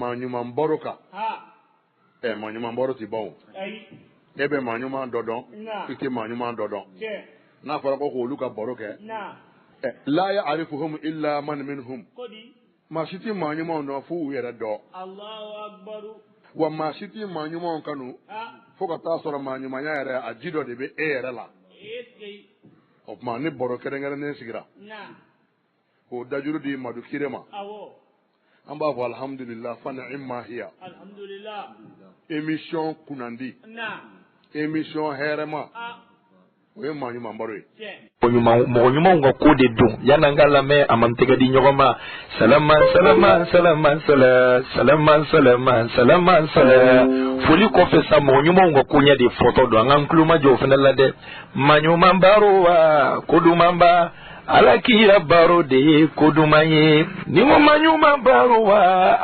manyuman boroka manyuman boroti bon ebe manyuman dodon ike manyuman dodon na fara ko luka boroke la ya'rifuhum illa man minhum ma shiti manyuman no fu yere do Allahu akbar wa ma shiti manyuman kanu fo ka ta soro manyuman yere ajido de be yere la o ma ni boroke ngere ne sigira ko dajuru di madu kirema amba fo alhamdulillah fa ni'ma hiya alhamdulillah émission kunandi émission herema we manyuma mbarwe mo nyuma ngo ko de don yana ngala me amantega di nyogoma salaman foli ko fe sa mo nyuma ngo kunya de photo do ngam kluma jo fenala de manyuma mbaro wa kodumamba alakira baro de kodumaye ni mo manyuma baro wa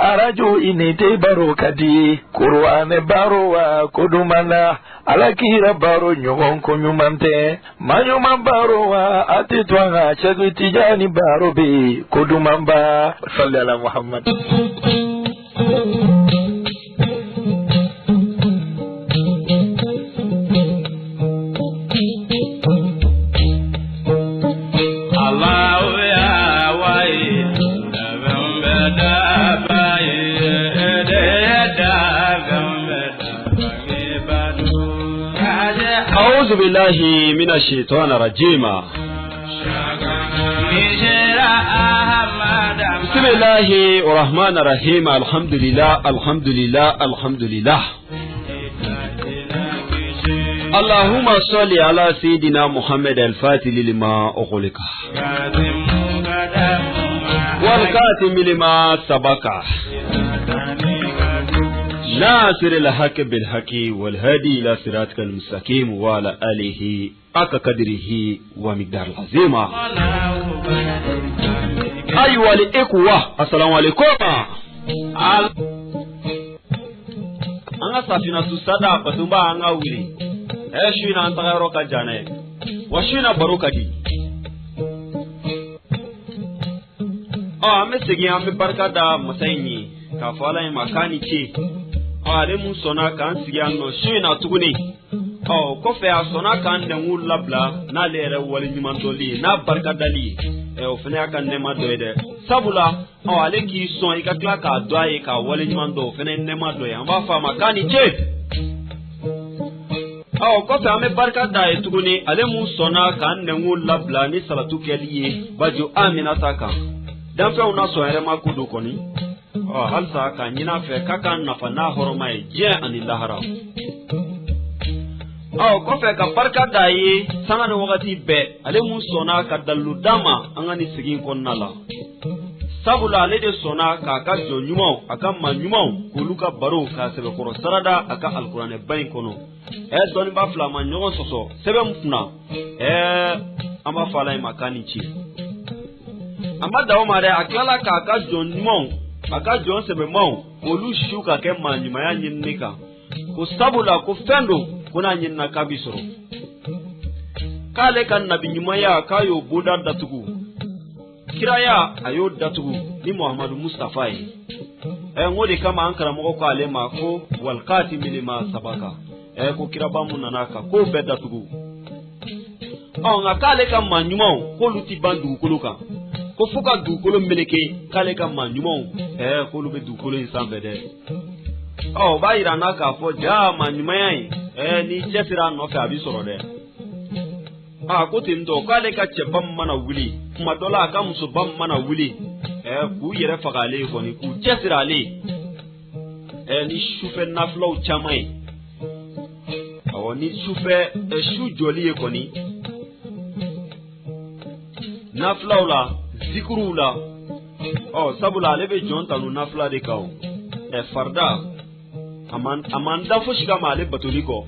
arajo inete baro kadi qur'ane baro wa kodumana alakira baro nyogon ko nyumante manyuma baro wa atitwanga chagwi tijani baro be kodumamba sallallahu alaihi muhammad أعوذ بالله من الشيطان الرجيم بسم الله الرحمن الرحيم الحمد لله اللهم صل على سيدنا محمد الفاتح لما أغلق والكاتم لما سبق ناصر الحق بالحق والهادي إلى صراطك المستقيم وعلى آله حق قدره ومقدار العظيم. أيها الإخوة السلام عليكم. أنا سافينا سوسادا بسمبا أنا ويلي. أشوينا أنتظر كجانة وشوينا باروكا دي. أمسكي أمي بركة مسيني كفالا مكاني كي. ale mun sona kan siya no shina tuguni ko fe asona kan de ngul labla na lere wali nyuman doli na barka dali o fene kan ne ma doide sabula ale ki son ikakla ka doye ka wali nyuman do fene ne ma doye amba fa makani che ko fe ame barka dai tuguni ale mun sona kan de ngul labla ni salatu keliye bajo amina taka dan fe una so ere ma kudu koni halsa ka nyina fe kakan nafa na horomai je ani lahara ko fe ka barka dai sanga no wakati be ale mun sona ka dallu dama angani sigin konnala sabula ale de sona ka ka jo nyumo aka ma nyumo ko luka baro ka sebe koro sarada aka alqur'ane bayin kono soni ba fla ma nyogo soso sebe mfuna amba fala makani chi amba dawo mare akala ka ka jo nyumo aka jon sebe maw olu shuka ke manyuma ya nyinnika ko sabula ko fendo kuna nyinna kabisoro kale kan nabi nyuma ya kayo budar datugu kiraya ayo datugu ni Muhammadu Mustafa ngode kama ankara moko ko ale ma ko wal qatim lima sabaka ko kiraba munanaka ko be datugu nga kale kan manyuma ko luti bandu kuluka ko fuka dukolo meleke kale ka manyumon ko lu be dukolo insambe de ba irana ka fo ja manyumai ni chesira no ka bi soro de ko tindo kale ka chebam mana wuli kuma dola ka muso bam mana wuli ku yere fagale ko ni ku chesira le ni shufe naflo chamai ni shufe shu joli ko ni naflo la zikrula sabula lebe jonta no nafla de kaw farda amanda fo shiga male batoliko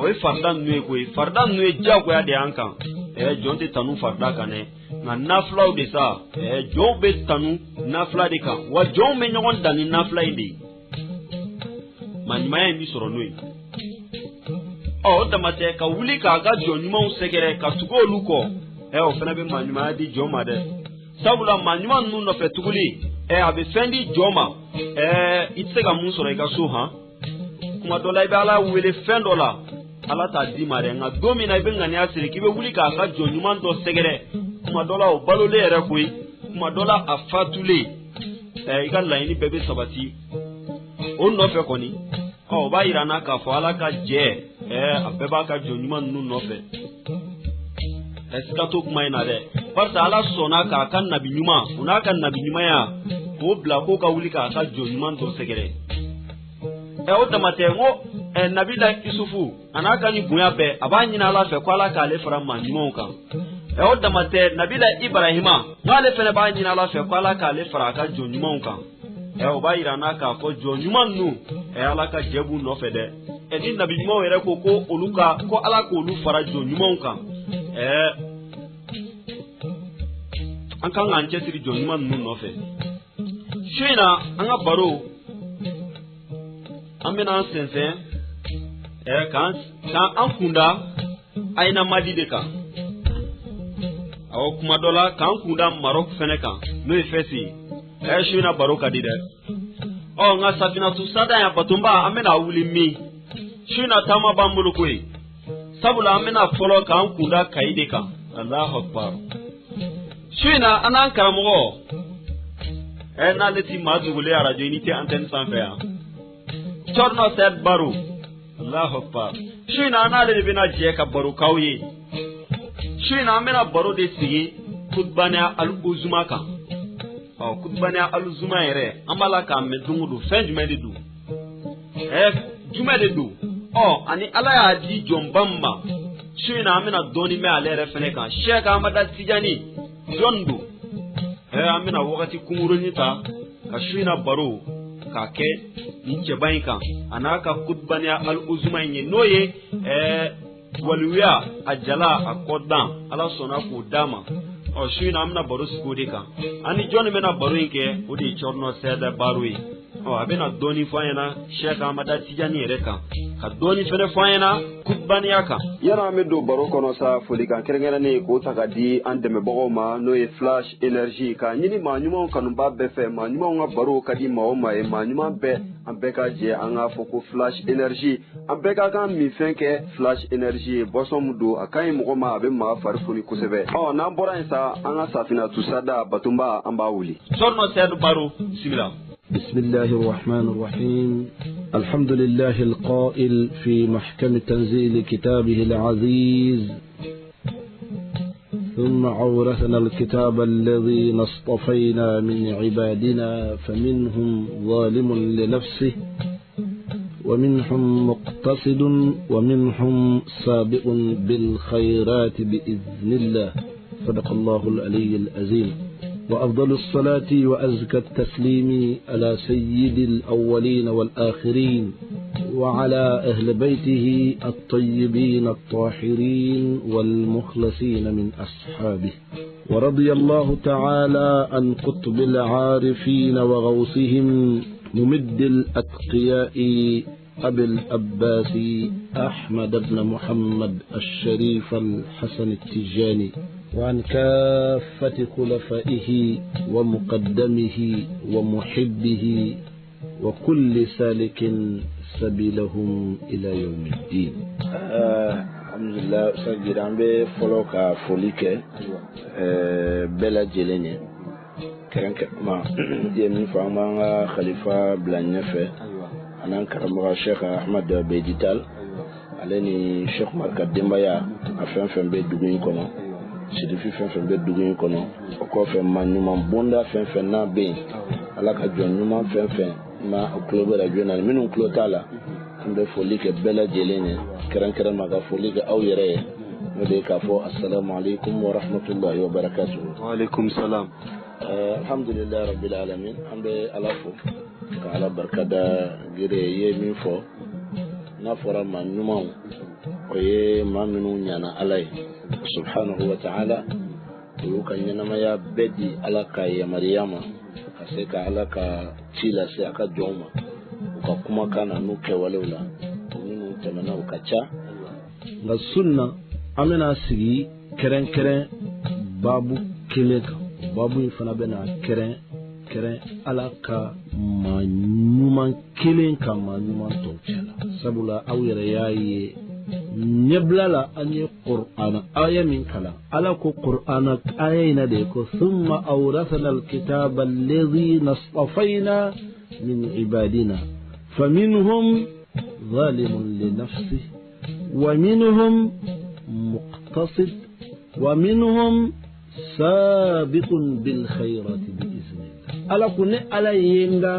we farda nwe ko farda nwe jago ya de anka jonte tanu farda kane na nafla de sa jobe tanu nafla de ka wa jome nyon dani nafla indi man may mi soro nwe damate ka wuli ka ga jonyuma usegere ka tugolu ko o fena be manuma di joma de sabula manyuma nu no fetuguli a bɛ fɛn di jɔ ma i tɛ se ka mun sɔrɔ i ka so kuma dɔ la i bɛ Ala wele fɛn dɔ la Ala t'a di ma dɛ nka don min na i bɛ ŋaniya siri k'i bɛ wuli k'a ka jɔn ɲuman dɔ sɛgɛrɛ kuma dɔ la o balolen yɛrɛ koyi kuma dɔ la a fatulen i ka laɲini bɛɛ bɛ sabati o nɔfɛ kɔni o b'a yira na k'a fɔ Ala ka jɛ a bɛɛ b'a ka jɔn ɲuman ninnu nɔfɛ siga to kuma in na dɛ barisa Ala sɔnna k'a ka nabi ɲuman o n'a ka nabi ɲumanya k'o bila k'o ka wuli k'a ka jɔn ɲuman dɔ sɛgɛrɛ o dama tɛ n ko nabila Isufu a n'a ka ni bonya bɛɛ a b'a ɲini Ala fɛ ko Ala k'ale fara maa ɲumanw kan o dama tɛ nabila Ibrahima n'ale fɛnɛ b'a ɲini Ala fɛ ko Ala k'ale fara a ka jɔn ɲumanw kan o b'a yira n'a k'a fɔ jɔn ɲuman ninnu Ala ka jɛ b'u nɔfɛ dɛ ni nabi ɲumanw yɛrɛ ko Ala k'olu fara jɔn ɲumanw kan an kan k'an cɛsiri jɔn ɲuman ninnu nɔfɛ su in na an ka baro an bɛna an sɛnsɛn k'an kunda Ayina Madi de kan kuma dɔ la k'an kunda Marɔk fɛnɛ kan n'o ye Fɛsi su in na baro ka di dɛ nka Safinatu Sada yan Batonba an bɛna wuli min su in na taama b'an bolo koyi sabula an bɛna fɔlɔ k'an kunda Kayi de kan Allahu Akbar su in na an n'an karamɔgɔ n'ale ti maa dogolen arajo unité antenne sanfɛ yan Thierno Said Baro Allahu Akbar su in na an n'ale de bɛna jɛ ka baro k'aw ye su in na an bɛna baro de sigi Kutbaniya Al-Uzuma kan Kutbaniya Al-Uzuma yɛrɛ an b'a la k'a mɛn don o don fɛn jumɛn de don jumɛn de don ani Ala y'a di jɔnba min ma su in na an bɛna dɔɔnin mɛn ale yɛrɛ fɛnɛ kan Sheikh Ahmada Tijani jɔn don an bɛna wagati kunkurunin ta ka su in na baro k'a kɛ nin cɛba in kan a n'a ka Kutbaniya Al-Uzuma in ye n'o ye waliya a jala a kɔdan Ala sɔnna k'o d'a ma su in na an bɛna baro sigi o de kan ani jɔn bɛna baro in kɛ o de ye Thierno Said Baro ye a bɛna dɔɔnin fɔ an ɲɛna Sheikh Ahmada Tijani yɛrɛ kan ka dɔɔnin fɛnɛ fɔ an ɲɛna Kutbaniya kan yana an bɛ don baro kɔnɔ sa folikan kɛrɛnkɛrɛnnen k'o ta ka di an dɛmɛbagaw ma n'o ye Flash Energy ka ɲini maa ɲumanw kanuba bɛɛ fɛ maa ɲumanw ka baro ka di maa o maa ye maa ɲuman bɛɛ an bɛɛ ka jɛ an k'a fɔ ko Flash Energy an bɛɛ ka kan min fɛn kɛ Flash Energy ye boisson min don a ka ɲi mɔgɔ ma a bɛ maa fari foni kosɛbɛ n'an bɔra yen sa an ka Safinatu Sada Batonba an b'a wuli Thierno Said Baro bismillah بسم الله الرحمن الرحيم الحمد لله القائل في محكم تنزيل كتابه العزيز ثم أورثنا الكتاب الذين اصطفينا من عبادنا فمنهم ظالم لنفسه ومنهم مقتصد ومنهم سابق بالخيرات بإذن الله صدق الله العلي العظيم وأفضل الصلاة وأزكى التسليم على سيد الأولين والآخرين وعلى أهل بيته الطيبين الطاهرين والمخلصين من أصحابه ورضي الله تعالى عن قطب العارفين وغوثهم ممد الأتقياء أبي الأباس أحمد بن محمد الشريف الحسن التجاني وعن كافة خلفائه ومقدمه ومحبه وكل سالك سبيلهم إلى يوم الدين. الحمد لله سجد عم بفلوك فوليك بلا جلني كرنك ما يمين فما خليفة بلانيفة أنا كرم الشيخ أحمد بيديتال عليني الشيخ مركز دمبايا أفهم بيدوغين كنا sidifi fɛn bɛ dugu in kɔnɔ o kɔfɛ maa ɲuman bonda fɛn n'a bɛ yen Ala ka jɔn ɲuman fɛn na o tulo bɛ radio na minnu tulo t'a la an bɛ foli kɛ bɛɛ lajɛlen ye kɛrɛnkɛrɛn ma ka foli kɛ aw yɛrɛ ye n'o de ye k'a fɔ assalamu alaikum wa rahmatullahi wa barakatuh. Wa alaikum salam. Alhamdulillahi rabbil alamin an bɛ Ala fo ka Ala barikada gere ye min fɔ n'a fɔra maa ɲumanw o ye maa minnu ɲana Ala ye subhanahu wa ta'ala olu ka ɲɛnamaya bɛɛ di Ala ka yamariya ma ka se ka Ala ka ci lase a ka jɔnw ma u ka kumakan na n'u kɛwalew la minnu tɛmɛna u ka ca nka sunna an bɛna sigi kɛrɛnkɛrɛn babu kelen kan babu in fana bɛna kɛrɛn kɛrɛn ala ka maa ɲuman kelen ka maa ɲuman tɔw cɛla sabula aw yɛrɛ y'a ye ɲɛbila la an ye qur'ana aya min kalan ala ko qur'ana aya in na de ko thumma awrathna alkitaba alladhina istafayna min ibadina faminhum zalimun li nafsihi wa minhum muqtasid wa minhum sabiqun bil khayrati bi iznillah ala ko ne ala yenga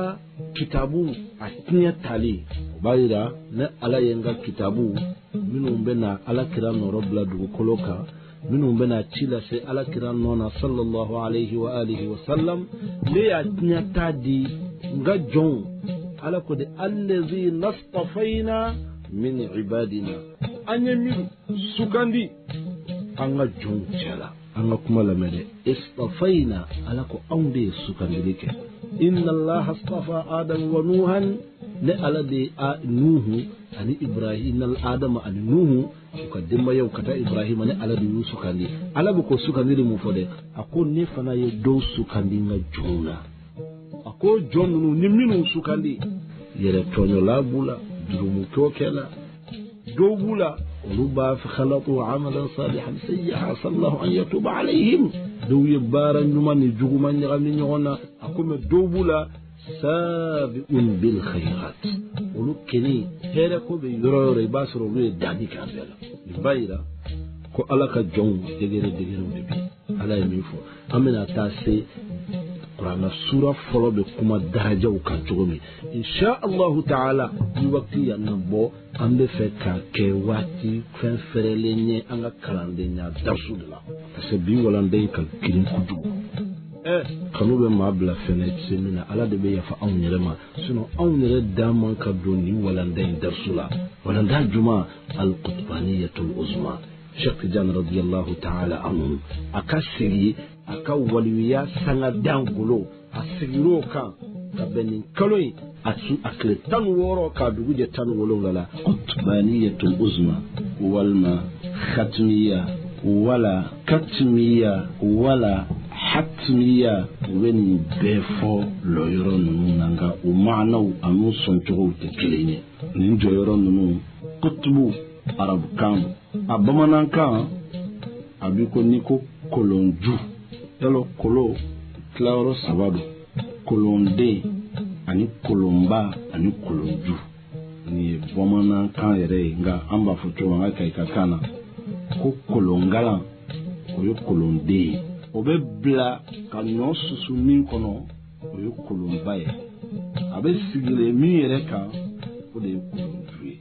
kitabu atinya tali bayira ne ala yenga kitabu minnu bɛna ala kira nɔrɔ bila dugukolo kan minnu bɛna ci lase ala kira nɔ sallallahu alayhi wa alihi wa sallam ne y'a tiɲɛ ta di n ka jɔnw ala ko de allazi nastafayna min ibadina an ye min sugandi an ka jɔnw cɛla an ka kuma lamɛn dɛ istafayna ala ko anw de ye sugandili kɛ inna allaha astafa adam wa nuhan ne ala de nuhu ani ibrahim al adama ani nuhu ka demba yau kata ibrahim ne ala de yusu kandi ala bu ko sukandi mu fode ako ne fana ye do sukandi nga jona ako jonu ni minu sukandi yere tonyo la bula durumu kokela do bula uluba fi khalatu amalan salihan sayya sallahu an yatuba alayhim do yebara nyuma ni juguma nyami nyona ako me do bula sabi'un bil khayrat ulu keni here ko be yoro ba soro be dani kambela bayira ko ala ka jon degere de bi ala mi fo amina ta se qur'ana sura folo be kuma darajaw kan jogomi insha Allah ta'ala ni wakti ya nambo ambe fe ka ke wati fen ferele nye anga kalande nya darsulila parce bi walande kan kirin kudu kanu bɛ maa bila fɛnɛ semina ala de bɛ yafa anw yɛrɛ ma sinon anw yɛrɛ da man ka don ni walanda in darsu la walanda juma al-qutbaniyatul uzma Sheikh Tidiane radiyallahu ta'ala anhu a ka sigi a ka waliya sanga dan golo a sigiro kan ka bɛn nin kalo in a tile 16 ka dugu jɛ 17 la qutbaniyatul uzma walma khatmiya wala katmiya wala hatmiya weni befo lo yoro nunu nanga o maanaw anu soncogo te kelenye nin jo yoro nunu kutubu arab kan abamanan kan abiko niko kolonju yalo kolo klaro sabado kolonde ani kolomba ani kolonju ni bamanan kan yere nga amba foto nga kai kakana ko kolongala ko yo kolonde obe bla ka ɲɔ susu min kɔnɔ o ye kolonba ye a bɛ sigile min yɛrɛ kan o de ye kolonju ye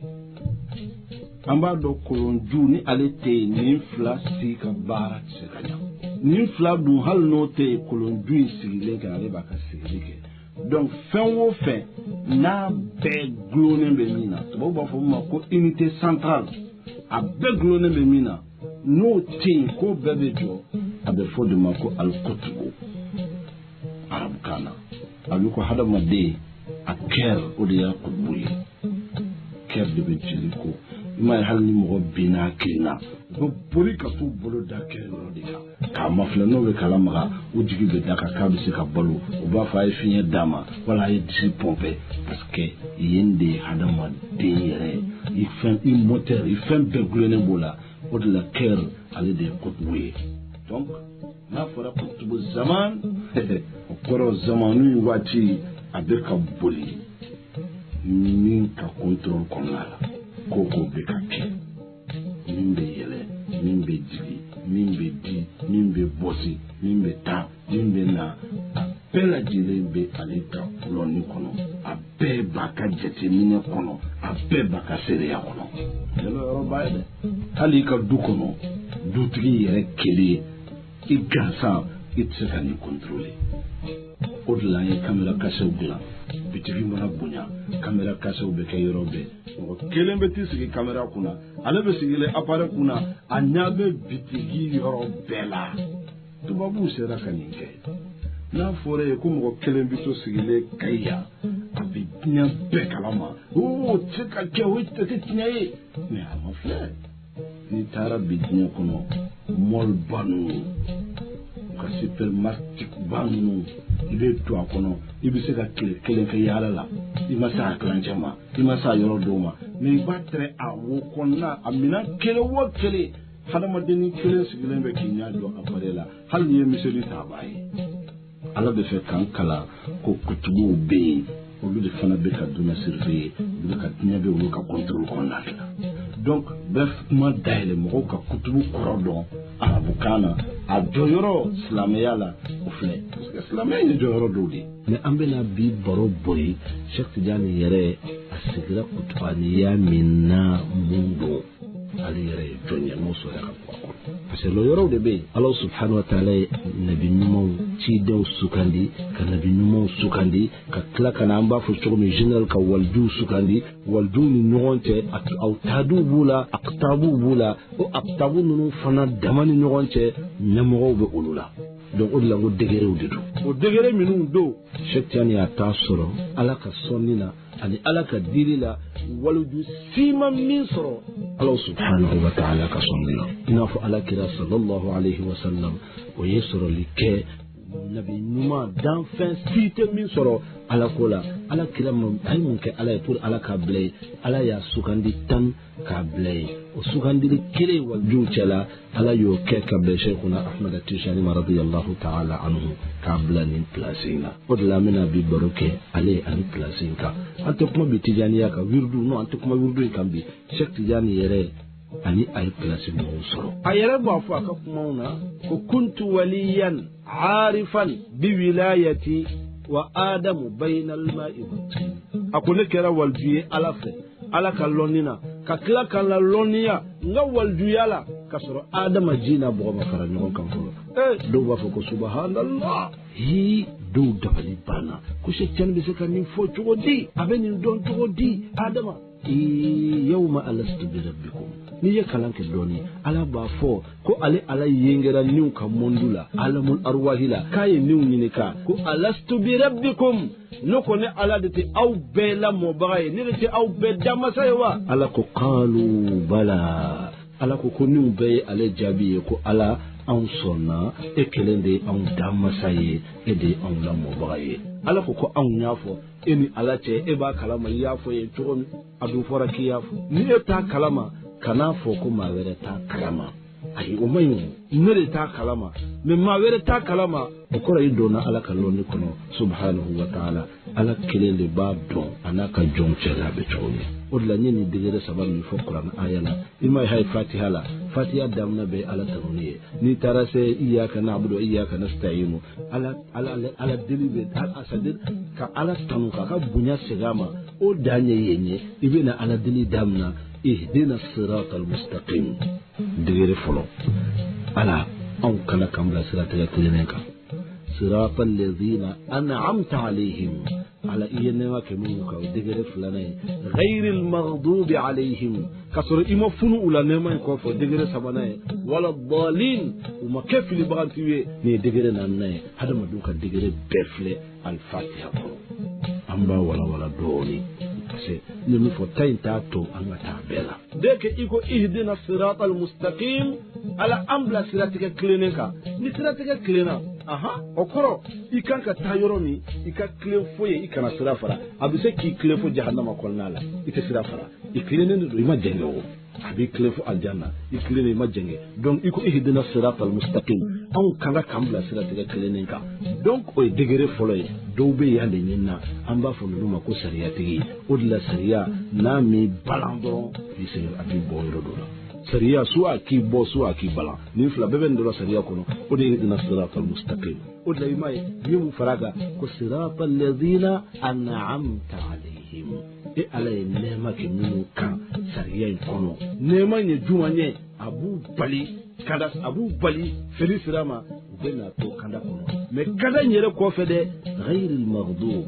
an b'a dɔn kolonju ni ale tɛ yen nin fila sigi ka baara tɛ se ka ɲa nin fila dun hali n'o tɛ yen kolonju in sigilen kan ale b'a ka sigili kɛ donc fɛn o fɛn n'a bɛɛ gulonnen bɛ min na tubabu b'a fɔ min ma ko unité centrale a bɛɛ gulonnen bɛ min na n'o tɛ yen ko bɛɛ bɛ jɔ a bɛ fɔ de ma ko al-kutubu arabukana a bɛ ko hadamaden a kɛr o de y'a kutubu ye kɛr de bɛ jeli ko i m'a ye hali ni mɔgɔ binna kirinna u bɛ boli ka t'u bolo da kɛr yɔrɔ de kan k'a mafilɛ n'o bɛ kala maga u jigi bɛ da kan k'a bɛ se ka balo u b'a fɔ a ye fiɲɛ d'a ma wala a ye disi pɔnpɛ parce que yen de ye hadamaden yɛrɛ i moteur i fɛn bɛɛ gulonnen b'o la o de la kɛr ale de ye kutubu ye donc n'a fɔra kutubu zaman o kɔrɔ zamanu ye waati a bɛ ka boli min ka contrôle kɔnɔna la ko bɛ ka kɛ min bɛ yɛlɛ min bɛ jigi min bɛ di min bɛ bɔsi min bɛ taa min bɛ na a bɛɛ lajɛlen bɛ ale ka kulɔni kɔnɔ a bɛɛ b'a ka jateminɛ kɔnɔ a bɛɛ b'a ka seereya kɔnɔ yɛlɛ yɔrɔba ye dɛ hali i ka du kɔnɔ dutigi yɛrɛ kelen i gansan i tɛ se ka nin contrôler o de la an ye caméra kasɛw dilan bitigi mana bonya caméra kasɛw bɛ kɛ yɔrɔ bɛɛ mɔgɔ kelen bɛ t'i sigi caméra kunna ale bɛ sigilen appareil kunna a ɲɛ bɛ bitigi yɔrɔ bɛɛ la tubabuw sera ka nin kɛ n'a fɔra ye ko mɔgɔ kelen bɛ to sigilen Kayi yan a bɛ diɲɛ bɛɛ kalama o tɛ se ka kɛ o tɛ tiɲɛ ye mais a ma filɛ n'i taara bi diɲɛ kɔnɔ mɔlba ninnu ka supermarché ba ninnu i bɛ to a kɔnɔ i bɛ se ka tile kelen kɛ yaala la i ma se a kilancɛ ma i ma se a yɔrɔ dɔw ma mais i b'a tɛrɛ a wo kɔnɔna a minɛn kelen o kelen hadamaden kelen sigilen bɛ k'i ɲɛ jɔ a pare la hali n'i ye miseli ta a b'a ye ala bɛ fɛ k'an kalan ko kutubuw bɛ yen olu de fana bɛ ka dunɛ surveiller olu ka diɲɛ bɛ olu ka contrôle kɔnɔna la donc bɛɛ kuma dayɛlɛ mɔgɔw ka kutubu kɔrɔ dɔn arabukan na a jɔyɔrɔ silamɛya la o filɛ parce que silamɛya ye jɔyɔrɔ dɔw de mais an bɛna bi baro bori Cheikh Tidiane yɛrɛ a sigira kutubaniya min na mun don ale yɛrɛ ye jɔn ye n'o sɔrɔ ka bɔ a kɔnɔ parce que o yɔrɔw de bɛ yen Ala subhanahu wa ta'ala ye nabi ɲumanw cidenw sugandi ka nabi ɲumanw sugandi ka tila ka na an b'a fɔ cogo min général ka walijuw sugandi walijuw ni ɲɔgɔn cɛ awtaduw b'u la aktabuw b'u la o aktabu ninnu fana dama ni ɲɔgɔn cɛ ɲɛmɔgɔw bɛ olu la donc o de la ko degerew de don o degere minnu don Cheikh Tidiane y'a t'a sɔrɔ Ala ka sɔnni na ani Ala ka dili la waliju siman min sɔrɔ Ala subhanahu wa ta'ala ka sɔnni la i n'a fɔ Alakira sallallahu alayhi wa sallam o ye sɔrɔli kɛ nabi ɲuman danfɛn si tɛ min sɔrɔ Ala ko la Alakira a ye mun kɛ Ala ye pour Ala ka bila ye Ala y'a sugandi 10 k'a bila ye o sugandili kelen walijuw cɛla Ala y'o kɛ ka bɛn Cheikhuna Ahmad Tijani radiyallahu ta'ala anhu k'a bila nin place in na o de la an bɛna bi baro kɛ ale ani place in kan an tɛ kuma bi Tijaniya kan wirdu non an tɛ kuma wirdu in kan bi Cheikh Tidiane yɛrɛ ani a ye place mɔgɔw sɔrɔ a yɛrɛ b'a fɔ a ka kumaw na ko kuntu waliyan arifan bi wilayati wa adamu bayna al-ma'i wat-tin a ko ne kɛra waliju ye Ala fɛ Ala ka lɔnni na ka tila ka la lɔnniya n ka walijuya la ka sɔrɔ adama ji n'a bɔgɔ ma fara ɲɔgɔn kan fɔlɔ dɔw b'a fɔ ko subhanallah dɔw dabali banna ko Cheikh Tidiane bɛ se ka nin fɔ cogo di a bɛ nin dɔn cogo di adama yawma alastu bi rabbikum n'i ye kalan kɛ dɔɔni Ala b'a fɔ ko ale Ala yengera niw ka mondu la alamul arwahi la k'a ye niw ɲininka ko alastu bi rabbikum ne ko ne Ala de tɛ aw bɛɛ lamɔbaga ye ne de tɛ aw bɛɛ damasa ye wa Ala ko qalu bala Ala ko niw bɛɛ ye ale jaabi ye ko Ala anw sɔnna e kelen de anw damasa ye e de anw lamɔbaga ye Ala ko anw y'a fɔ e ni Ala cɛ e b'a kalama i y'a fɔ ye cogo min a dun fɔra k'i y'a fɔ ni e t'a kalama kana fɔ ko maa wɛrɛ t'a kalama ayi o man ɲi ne de t'a kalama mais maa wɛrɛ t'a kalama o kɔrɔ i donna Ala ka lɔnni kɔnɔ subhanahu wa ta'ala Ala kelen de b'a dɔn a n'a ka jɔn cɛla a bɛ cogo min o de la n ye nin degere saba min fɔ Kuran aya la i ma ye hayi Fatiha la Fatiha daminɛ bɛ Ala tanuni ye n'i taara se iyyaka na'budu wa iyyaka nasta'inu Ala deli bɛ c'est-à-dire ka Ala tanu k'a ka bonya segin a ma o dan ye yen ye i bɛna Ala deli daminɛ ihdina siratal mustaqim degere fɔlɔ Ala anw kana kan bila siratigɛ tilennen kan siratal ladhina an'amta alayhim Ala i ye nɛɛma kɛ minnu kan o degere filanan ye ghayril maghdubi alayhim ka sɔrɔ i ma funu u la nɛɛma in kɔfɛ degere sabanan ye wala dhalin u ma kɛ filibagantiw ye nin ye degere naaninan ye hadamadenw ka degere bɛɛ filɛ al-Fatiha kɔrɔ an b'a walawala dɔɔni parce que ne min fɔ ta in t'a to an ka taa bɛɛ la dès que i ko ihdina siratal mustaqim Ala an bila siratigɛ tilennen kan ni siratigɛ tilenna o kɔrɔ i kan ka taa yɔrɔ min i ka tilen foyi i kana sira fara a bɛ se k'i tilen fo jahannama kɔnɔna la i tɛ sira fara i tilennen de don i ma jɛngɛ o a b'i tilen fo aljanna i tilennen i ma jɛngɛ donc i ko ihdina siratal mustaqim anw kan ka kan bila siratigɛ tilennen kan donc o ye degere fɔlɔ ye dɔw bɛ yan de ɲini na an b'a fɔ ninnu ma ko sariyatigi o de la sariya n'a m'i balan dɔrɔn i sɛgɛn a b'i bɔ yɔrɔ dɔ la sariya soit k'i bɔ soit k'i balan nin fila bɛɛ bɛ nin dɔ la sariya kɔnɔ o de ye ihdina siratal mustaqim o de la i m'a ye min fara kan ko siratal ladhina an'amta alayhim e Ala ye nɛɛma kɛ minnu kan sariya in kɔnɔ nɛɛma in ye jumɛn ye a b'u bali feli sira ma u bɛ na to kanda kɔnɔ mais kanda in yɛrɛ kɔfɛ dɛ ghayril maghdub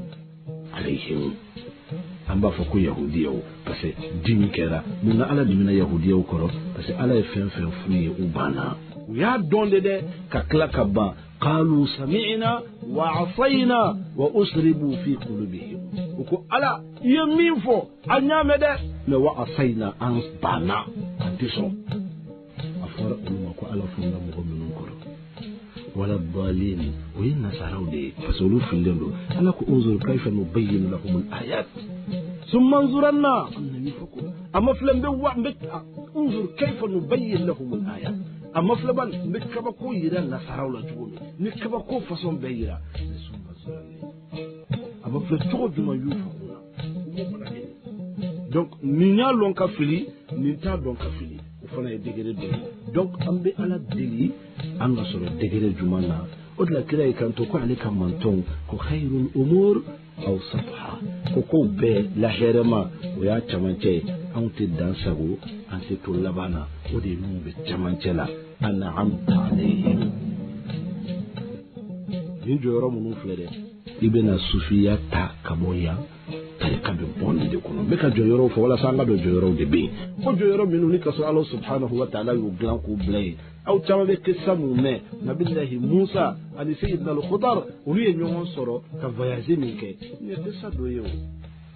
alayhim an b'a fɔ ko yahudiyaw parce que dimi kɛra mun na Ala dimina yahudiyaw kɔrɔ parce que Ala ye fɛn fɛn f'u ye u banna u y'a dɔn de dɛ ka tila ka ban qalu sami'na wa asayna wa usribu fi qulubihim u ko Ala i ye min fɔ an y'a mɛn dɛ mais wa asayna an banna an tɛ sɔn a fɔra olu ma ko Ala fɔra mɔgɔ minnu kɔrɔ ولا الضالين وين ساروا دي فسولوا في الليل أنا انظر كيف نبين لهم الآيات ثم انظرنا أما فلان انظر كيف نبين لهم الآيات أما فلان نكبكو يرى نساروا لجوني نكبكو فصون بيرا ثم انظرنا أما فلان تقول ما يفقون donc ninya lon ka fili ninta don ka fili o fana e degré de donc ambe ala deli anga soro degré jumana o la kira e kanto ko ale kam manton ko khairul umur aw sabha ko be la herema o ya chamanche anti dansago anti to labana o de mu be chamanche la an'amta alayhim min joro mun flere ibena sufiya ta kaboya ka be bonni de kono be ka joyoro fo wala sanga do joyoro de be ko joyoro minu ni kaso Allah subhanahu wa ta'ala yu glan ko blay aw chama be kissa mu me nabillahi Musa ali sayyidna al-Khudar uli nyon soro ka voyager min ke ne de sa do yo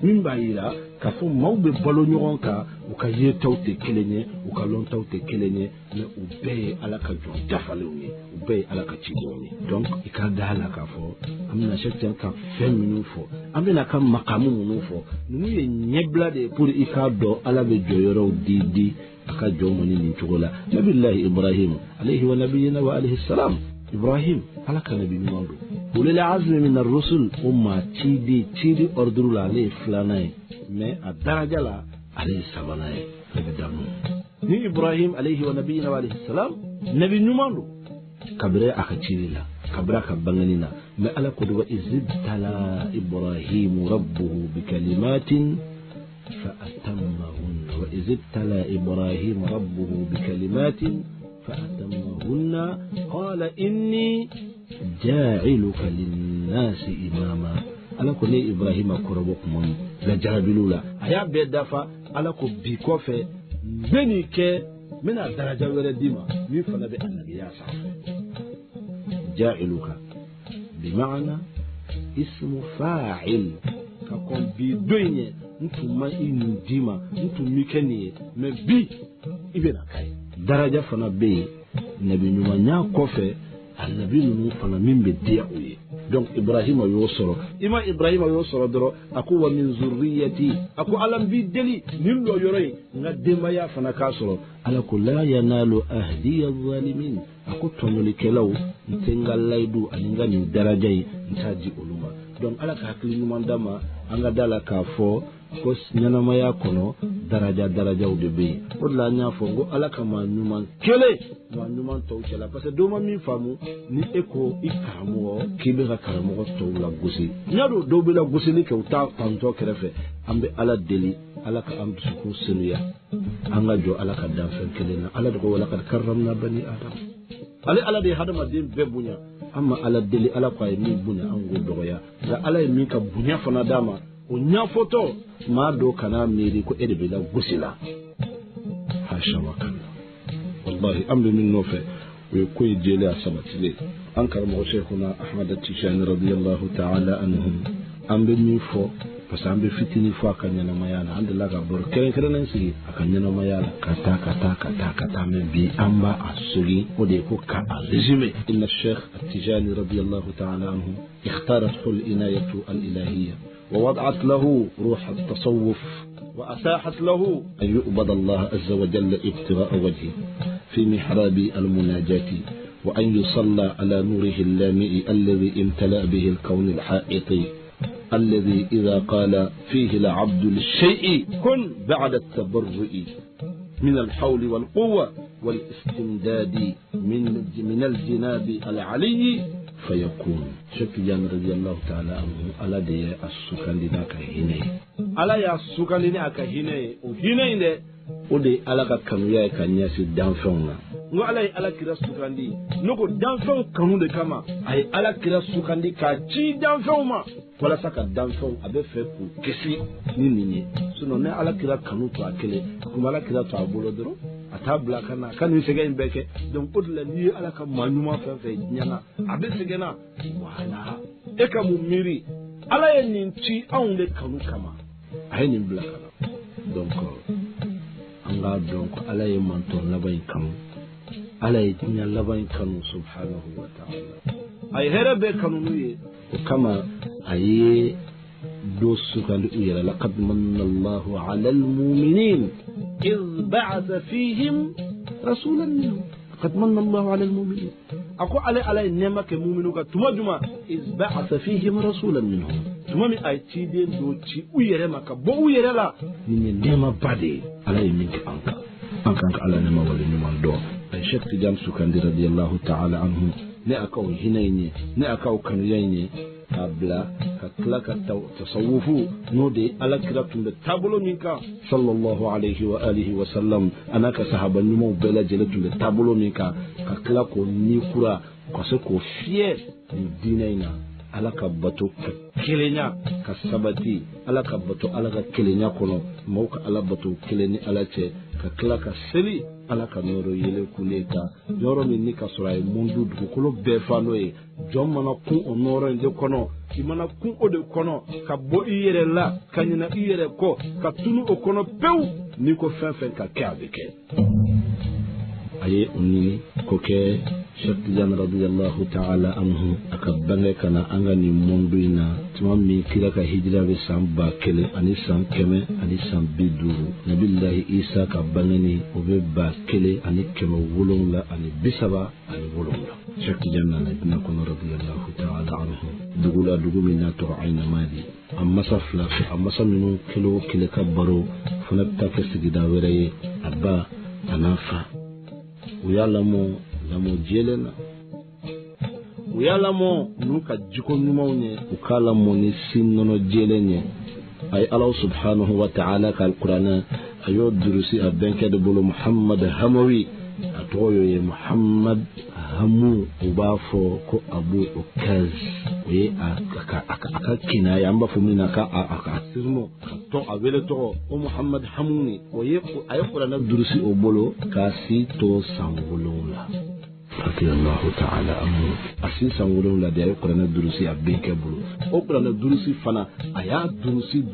min bayira ka fo mawbe balo nyon ka u ka ye tawte kelenye u ka lon tawte kelenye ne u be ala ka jo dafaluni u be ala ka chigoni donc ikada ala ka fo amina shekten ka feminu fo amina ka makamu munu fo nu ye nyebla de pour ikado ala be joyoro didi aka jomoni ni chogola nabillahi Ibrahim alayhi wa nabiyina wa alayhi salam Ibrahim ala ka nabi nundo ulil azmi min ar-rusul umma chidi ordru la le flanay mais a daraja la alayhi sabanay damu ni Ibrahim alayhi wa nabiyina wa alayhi salam nabi nundo kabre aka chidi la kabra ka banganina ma ala kudu wa izibtala Ibrahim rabbuhu bikalimatin فأتمهن وإذ ابتلى إبراهيم ربه بكلمات فأتمهن قال إني جاعلك للناس إماما ألا كني إبراهيم كربكم لجابلولا أيا بدافع ألا كبيكوف بنيك من الدرجة ورديما يفنى بأنك يا صاحبي جاعلك بمعنى اسم فاعل كقوم بدوينه ntuma inu dima ntumikeni me bi ibena kai daraja fana be nabi nyuma nya kofe annabi nu fana mimbe dia uye donc Ibrahim yo soro ima Ibrahim yo soro doro aku wa min zurriyati aku alam bi deli nimlo yoroi nga dema ya fana ka soro ala ko la yanalu ahdi az-zalimin aku tonoli kelaw ntengal laydu aninga ni daraja yi ntaji uluma donc ala ka hakli nyuma ndama anga dala ka fo ko nyanama ya kono daraja de be o la nya fo ngo ala kama nyuma kele ma nyuma to chala parce que do ma mi famu ni eko ikamo kibe ka karamo to la gosi nyado do be la gosi ni ke uta panto kerefe ambe ala deli ala ka am su sunuya anga jo ala ka dan fen kele na ala do wala ka karramna bani adam ala de hadama din be bunya amma ala deli ala kwa mi bunya ango doya ga ala mi ka bunya fana dama o nya foto ma do kana miri ko edebe la gusila hasha wakana wallahi amru min nofe we koy jele asabatile ankar mo cheikhuna Ahmad at-Tijani radiyallahu ta'ala anhum ambe mi fo parce ambe fitini fo akanya na mayana andala ga bor kere nan si akanya na mayana kata men bi amba asuri o de ko ka resume inna Sheikh at-Tijani radiyallahu ta'ala anhu اختارت العناية الإلهية ووضعت له روح التصوف وأتاحت له أن يؤبد الله عز وجل ابتغاء وجهه في محراب المناجاة وأن يصلى على نوره اللامئ الذي امتلأ به الكون الحائط الذي إذا قال فيه العبد للشيء كن بعد التبرؤ من الحول والقوة والاستمداد من الجناب العلي فيكون شكيان رضي الله تعالى عنه على دي السكان لنا كهيني على يا السكان لنا كهيني وهيني ودي على كانويا كنياسي دانفونا وعلى على كرا السكان دي نكو دانفون كانو دي كما أي على كرا السكان دي كاتشي دانفوما ولا سكا دانفون أبي فيكو كسي نيني سنو نه على كرا كانو تو أكله كم على كرا تو أبولو درو atabla kana kanu segen beke donc odla ni ala ka manuma fa nyana abe segena wala e ka mumiri ala yen ti aunde kanu kama ayeni blaka donc anga donc ala yen manton la bay kam ala ye diɲɛ laban kanu subhanahu wa ta'ala a ye hɛrɛ bɛɛ kanu n'u ye o kama a ye dɔ sugandi u yɛrɛ la qad manna Allahu ala al-mu'minin iz ba'atha fihim rasulan minhum qad manna Allahu ala al-mu'minin ako ala ye nɛɛma kɛ mu'minu ka tuma juma iz ba'atha fihim rasulan minhum tuma min a ye ciden dɔ ci u yɛrɛ ma ka bɔ u yɛrɛ la nin ye nɛɛma ba de ye ala ye min kɛ an kan ka ala nɛɛma wale ɲuman dɔn a ye Sheikh Tidiane Sukandi radiyallahu ta'ala anhu ne akaw hinɛ ye ne akaw kanuya ye k'a bila ka tila ka tasawufu n'o de ala kira tun bɛ taabolo min kan sallallahu alayhi wa alihi wa sallam a n'a ka sahaba ɲumanw bɛɛ lajɛlen tun bɛ taabolo min kan ka tila k'o ni kura ka se k'o fiyɛ nin diinɛ in na ala ka bato ka kelenya ka sabati ala ka bato ala ka kelenya kɔnɔ maaw ka ala bato kelen ni ala cɛ ka tila ka seli ala ka nɔrɔ yele kule kan yɔrɔ min ni ka sɔrɔ a ye mundu dugukolo bɛɛ fa n'o ye jɔn mana kun o nɔrɔ in de kɔnɔ i mana kun o de kɔnɔ ka bɔ i yɛrɛ la ka ɲinɛ i yɛrɛ kɔ ka tunu o kɔnɔ pewu n'i ko fɛn fɛn ka kɛ a bɛ kɛ a ye o ɲini k'o kɛ Sheikh Tidiane radiyallahu ta'ala anhu a ka bange ka na an ka nin mundu in na tuma min kira ka hijira bɛ san 1000 ani san 100 ani san 50 nabilahi Isa ka bange ni o bɛ 1000 ani 700 ani 30 ani 7 Sheikh Tidiane nana dina kɔnɔ radiyallahu ta'ala anhu dugu la dugu min n'a tɔgɔ Ayna Madi a masa fila fɛ a masa minnu kelen o kelen ka baro fana bɛ taa kɛ sigida wɛrɛ ye a ba a n'a fa u y'a lamɔ jelen na u y'a lamɔ n'u ka jiko ɲumanw ye u k'a lamɔ ni sin nɔnɔ jelen ye a ye ala subhanahu wa ta'ala ka alkuranɛ a y'o durusi a bɛnkɛ de bolo Muhammad Hamawi a tɔgɔ y'o ye Muhammad Hamu u b'a fɔ ko Abu Ukaz o ye a ka kinaya an b'a fɔ min na a sirino ka tɔn a wele tɔgɔ o Muhammad Hamuni a ye kuranɛ durusi o bolo k'a si to san 7 radiyallahu ta'ala anhu a si san 7 de a ye kuranɛ durusi a bɛnkɛ bolo o kuranɛ durusi fana a y'a durusi